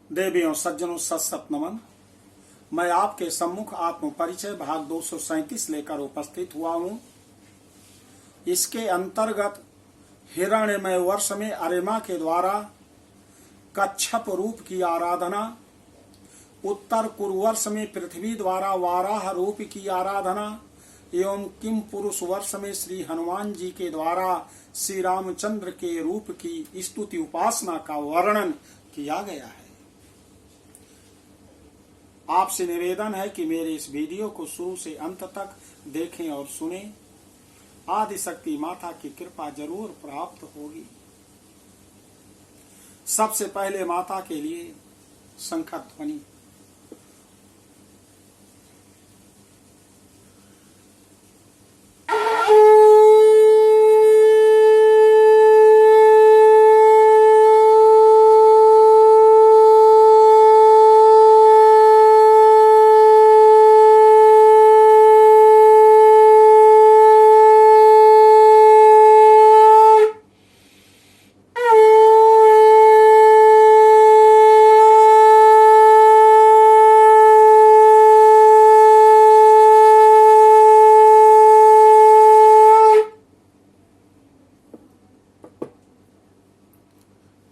देवियों सज्जनों सत नमन। मैं आपके सम्मुख आत्म परिचय भाग 237 लेकर उपस्थित हुआ हूँ। इसके अंतर्गत हिरण्यमय वर्ष में अरिमा के द्वारा कच्छप रूप की आराधना, उत्तर कुरुवर्ष में पृथ्वी द्वारा वाराह रूप की आराधना एवं किम पुरुष वर्ष में श्री हनुमान जी के द्वारा श्री रामचंद्र के रूप की स्तुति उपासना का वर्णन किया गया है। आपसे निवेदन है कि मेरे इस वीडियो को शुरू से अंत तक देखें और सुनें। आदि शक्ति माता की कृपा जरूर प्राप्त होगी। सबसे पहले माता के लिए शंख ध्वनि।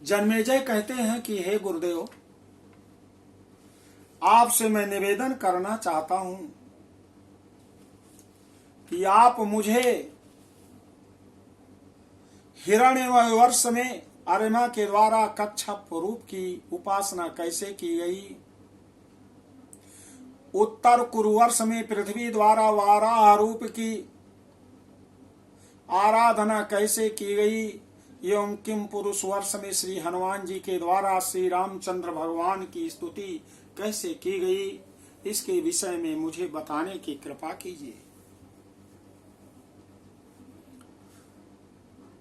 जन्मेजय कहते हैं कि हे गुरुदेव, आपसे मैं निवेदन करना चाहता हूं कि आप मुझे हिरण्यमय वर्ष में अरिमा के द्वारा कच्छप रूप की उपासना कैसे की गई, उत्तर कुरुवर्ष में पृथ्वी द्वारा वाराह रूप की आराधना कैसे की गई एवं किम पुरुष वर्ष में श्री हनुमान जी के द्वारा श्री रामचंद्र भगवान की स्तुति कैसे की गई, इसके विषय में मुझे बताने की कृपा कीजिए।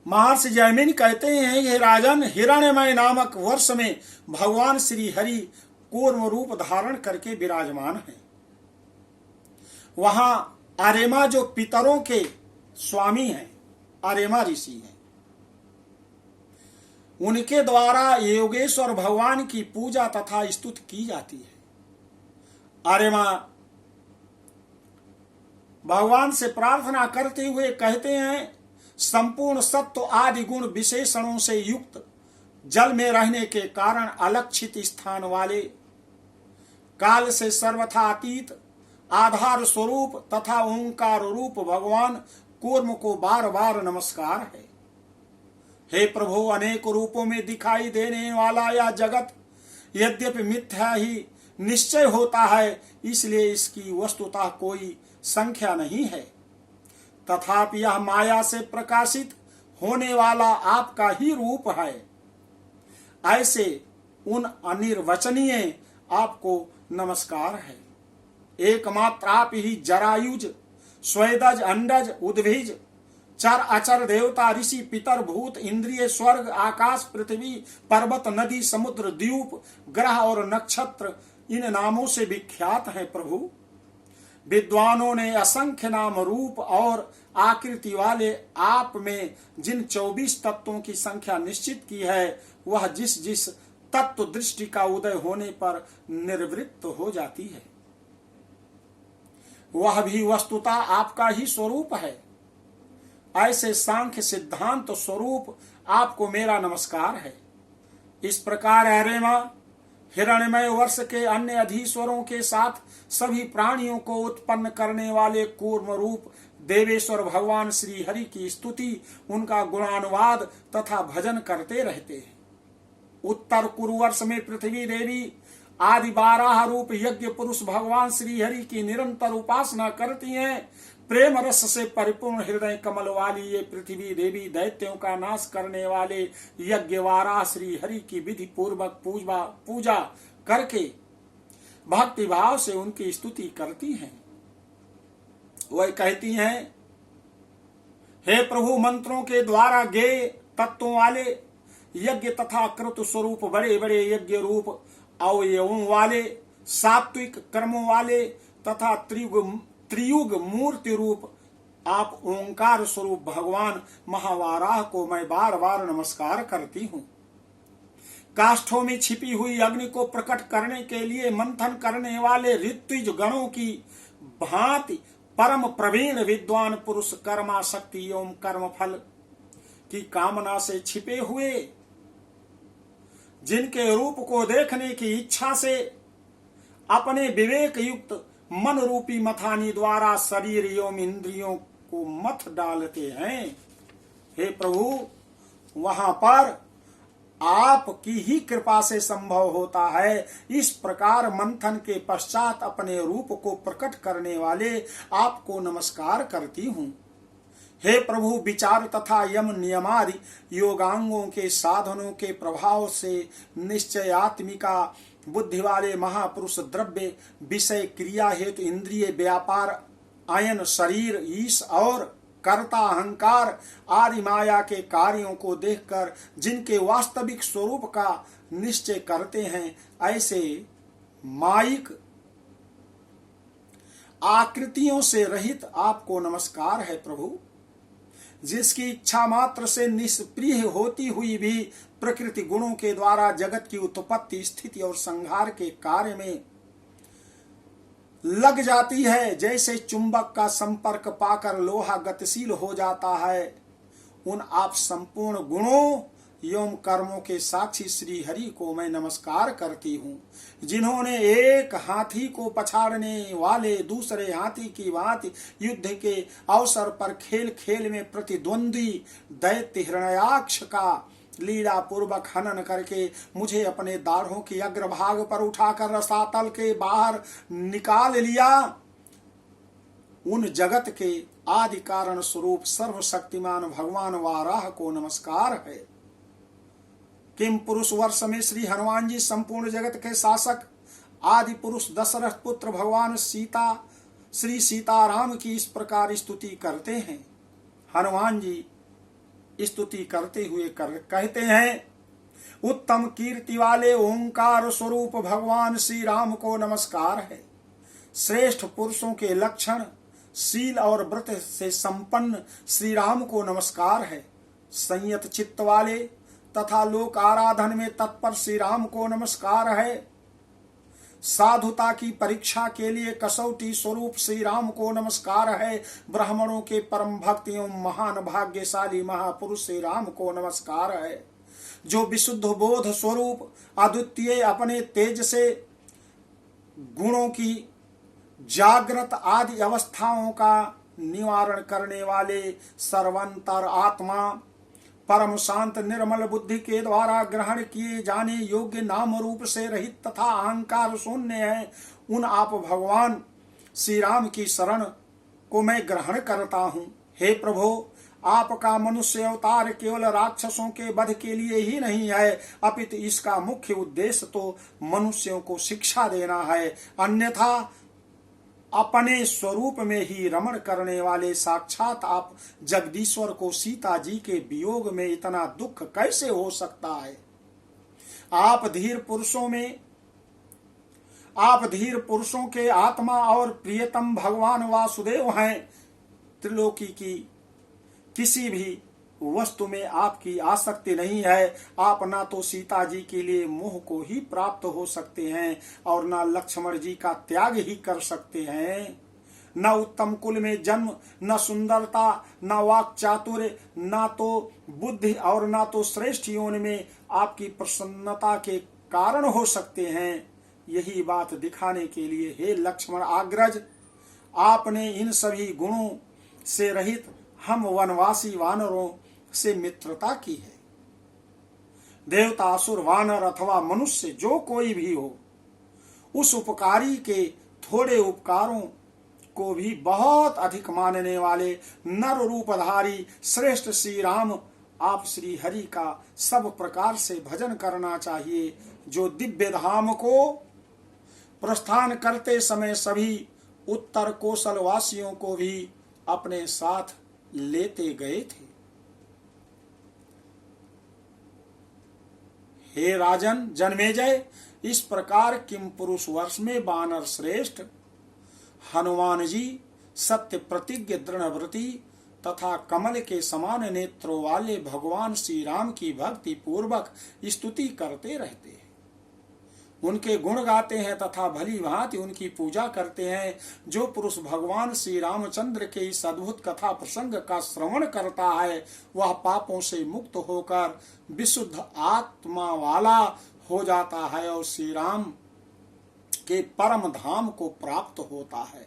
महर्षि जैमिनी कहते हैं कि राजन, हिरण्यमय नामक वर्ष में भगवान श्री हरि कूर्म रूप धारण करके विराजमान हैं। वहां अरिमा जो पितरों के स्वामी हैं, अरिमा ऋषि हैं, उनके द्वारा योगेश्वर भगवान की पूजा तथा स्तुति की जाती है। अरिमा भगवान से प्रार्थना करते हुए कहते हैं, संपूर्ण सत्व आदि गुण विशेषणों से युक्त, जल में रहने के कारण अलक्षित स्थान वाले, काल से सर्वथा अतीत, आधार स्वरूप तथा ओंकार रूप भगवान कूर्म को बार बार नमस्कार है। हे प्रभु, अनेक रूपों में दिखाई देने वाला यह जगत यद्यपि मिथ्या ही निश्चय होता है, इसलिए इसकी वस्तुतः कोई संख्या नहीं है, तथापि यह माया से प्रकाशित होने वाला आपका ही रूप है। ऐसे उन अनिर्वचनीय आपको नमस्कार है। एकमात्र आप ही जरायुज, स्वेदज, अंडज, उद्भिज, चर अचर, देवता, ऋषि, पितर, भूत, इंद्रिय, स्वर्ग, आकाश, पृथ्वी, पर्वत, नदी, समुद्र, द्वीप, ग्रह और नक्षत्र इन नामों से विख्यात है। प्रभु, विद्वानों ने असंख्य नाम, रूप और आकृति वाले आप में जिन 24 तत्वों की संख्या निश्चित की है, वह जिस जिस तत्व दृष्टि का उदय होने पर निर्वृत्त हो जाती है, वह भी वस्तुतः आपका ही स्वरूप है। ऐसे सांख्य सिद्धांत स्वरूप आपको मेरा नमस्कार है। इस प्रकार अरिमा हिरण्यमय वर्ष के अन्य अधीश्वरों के साथ सभी प्राणियों को उत्पन्न करने वाले कूर्म रूप देवेश्वर भगवान श्री हरि की स्तुति, उनका गुणानुवाद तथा भजन करते रहते हैं। उत्तर कुरुवर्ष में पृथ्वी देवी आदि बाराह रूप यज्ञ पुरुष भगवान श्री हरि की निरंतर उपासना करती हैं। प्रेम रस से परिपूर्ण हृदय कमल वाली ये पृथ्वी देवी दैत्यों का नाश करने वाले यज्ञ वाराह श्री हरि की विधि पूर्वक पूजा करके भक्ति भाव से उनकी स्तुति करती हैं। वह कहती हैं, हे प्रभु, मंत्रों के द्वारा गेय तत्वों वाले यज्ञ तथा कृत स्वरूप बड़े बड़े यज्ञ रूप अवयवों वाले, सात्विक कर्मों वाले तथा त्रियुग मूर्ति रूप आप ओंकार स्वरूप भगवान महावाराह को मैं बार बार नमस्कार करती हूँ। काष्ठों में छिपी हुई अग्नि को प्रकट करने के लिए मंथन करने वाले ऋत्विज गणों की भांति परम प्रवीण विद्वान पुरुष कर्माशक्ति एवं कर्म फल की कामना से छिपे हुए, जिनके रूप को देखने की इच्छा से अपने विवेक युक्त मन रूपी मथानी द्वारा शरीर एवं इंद्रियों को मथ डालते हैं। हे प्रभु, वहां पर आपकी ही कृपा से संभव होता है। इस प्रकार मंथन के पश्चात अपने रूप को प्रकट करने वाले आपको नमस्कार करती हूँ। हे प्रभु, विचार तथा यम नियमादि योगांगों के साधनों के प्रभाव से निश्चयात्मिका बुद्धि वाले महापुरुष द्रव्य विषय क्रिया हेतु इंद्रिय व्यापार आयन शरीर ईश और कर्ता अहंकार आदि माया के कार्यों को देखकर जिनके वास्तविक स्वरूप का निश्चय करते हैं, ऐसे माइक आकृतियों से रहित आपको नमस्कार है प्रभु। जिसकी इच्छा मात्र से निष्प्रिय होती हुई भी प्रकृति गुणों के द्वारा जगत की उत्पत्ति स्थिति और संहार के कार्य में लग जाती है, जैसे चुंबक का संपर्क पाकर लोहा गतिशील हो जाता है, उन आप संपूर्ण गुणों एवं कर्मों के साक्षी श्री हरि को मैं नमस्कार करती हूँ, जिन्होंने एक हाथी को पछाड़ने वाले दूसरे हाथी की भांति युद्ध के अवसर पर खेल खेल में प्रतिद्वंदी दैत्य हिरण्याक्ष का लीला पूर्वक हनन करके मुझे अपने दाढ़ों की अग्रभाग पर उठाकर रसातल के बाहर निकाल लिया। उन जगत के आदि कारण स्वरूप सर्वशक्तिमान भगवान वाराह को नमस्कार है। किम पुरुष वर्ष में श्री हनुमान जी संपूर्ण जगत के शासक आदि पुरुष दशरथ पुत्र भगवान सीता श्री सीताराम की इस प्रकार स्तुति करते हैं। हनुमान जी स्तुति करते हुए कहते हैं, उत्तम कीर्ति वाले ओंकार स्वरूप भगवान श्री राम को नमस्कार है। श्रेष्ठ पुरुषों के लक्षण शील और व्रत से संपन्न श्री राम को नमस्कार है। संयत चित्त वाले तथा लोक आराधन में तत्पर श्री राम को नमस्कार है। साधुता की परीक्षा के लिए कसौटी स्वरूप श्री राम को नमस्कार है। ब्राह्मणों के परम भक्त एवं महान भाग्यशाली महापुरुष श्री राम को नमस्कार है। जो विशुद्ध बोध स्वरूप अद्वितीय अपने तेज से गुणों की जागृत आदि अवस्थाओं का निवारण करने वाले सर्वंतर आत्मा परम शांत निर्मल बुद्धि के द्वारा ग्रहण किए जाने योग्य नाम रूप से रहित तथा अहंकार शून्य है, उन आप भगवान श्री राम की शरण को मैं ग्रहण करता हूँ। हे प्रभु, आपका मनुष्य अवतार केवल राक्षसों के वध के लिए ही नहीं है, अपितु इसका मुख्य उद्देश्य तो मनुष्यों को शिक्षा देना है। अन्यथा अपने स्वरूप में ही रमण करने वाले साक्षात आप जगदीश्वर को सीता जी के वियोग में इतना दुख कैसे हो सकता है। आप धीर पुरुषों के आत्मा और प्रियतम भगवान वासुदेव हैं। त्रिलोकी की किसी भी वस्तु में आपकी आसक्ति नहीं है। आप ना तो सीता जी के लिए मोह को ही प्राप्त हो सकते हैं और ना लक्ष्मण जी का त्याग ही कर सकते हैं। न उत्तम कुल में जन्म, न सुंदरता, न वाक चातुर्य, न तो बुद्धि और न तो श्रेष्ठ योनि में आपकी प्रसन्नता के कारण हो सकते हैं। यही बात दिखाने के लिए हे लक्ष्मण अग्रज, आपने इन सभी गुणों से रहित हम वनवासी वानरों से मित्रता की है। देवता, असुर, वानर अथवा मनुष्य जो कोई भी हो, उस उपकारी के थोड़े उपकारों को भी बहुत अधिक मानने वाले नर रूपधारी श्रेष्ठ श्री राम आप श्री हरि का सब प्रकार से भजन करना चाहिए, जो दिव्य धाम को प्रस्थान करते समय सभी उत्तर कौशल वासियों को भी अपने साथ लेते गए थे। हे राजन जन्मेजय, इस प्रकार किम पुरुष वर्ष में वानर श्रेष्ठ हनुमान जी सत्य प्रतिज्ञ दृढ़व्रती तथा कमल के समान नेत्रों वाले भगवान श्री राम की भक्ति पूर्वक स्तुति करते रहते हैं, उनके गुण गाते हैं तथा भली भांति उनकी पूजा करते हैं। जो पुरुष भगवान श्री रामचंद्र के इस अद्भुत कथा प्रसंग का श्रवण करता है वह पापों से मुक्त होकर विशुद्ध आत्मा वाला हो जाता है और श्री राम के परम धाम को प्राप्त होता है।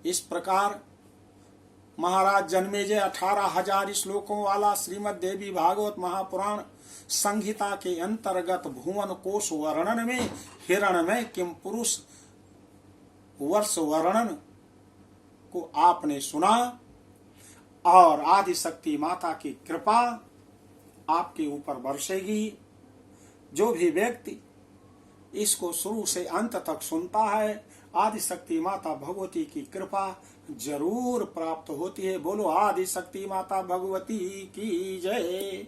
इस प्रकार महाराज जन्मेजय 18,000 श्लोकों वाला श्रीमद् देवी भागवत महापुराण संहिता के अंतर्गत भुवन कोश वर्णन में हिरणमय किम पुरुष वर्ष वर्णन को आपने सुना और आदि शक्ति माता की कृपा आपके ऊपर बरसेगी। जो भी व्यक्ति इसको शुरू से अंत तक सुनता है आदि शक्ति माता भगवती की कृपा जरूर प्राप्त होती है। बोलो आदि शक्ति माता भगवती की जय।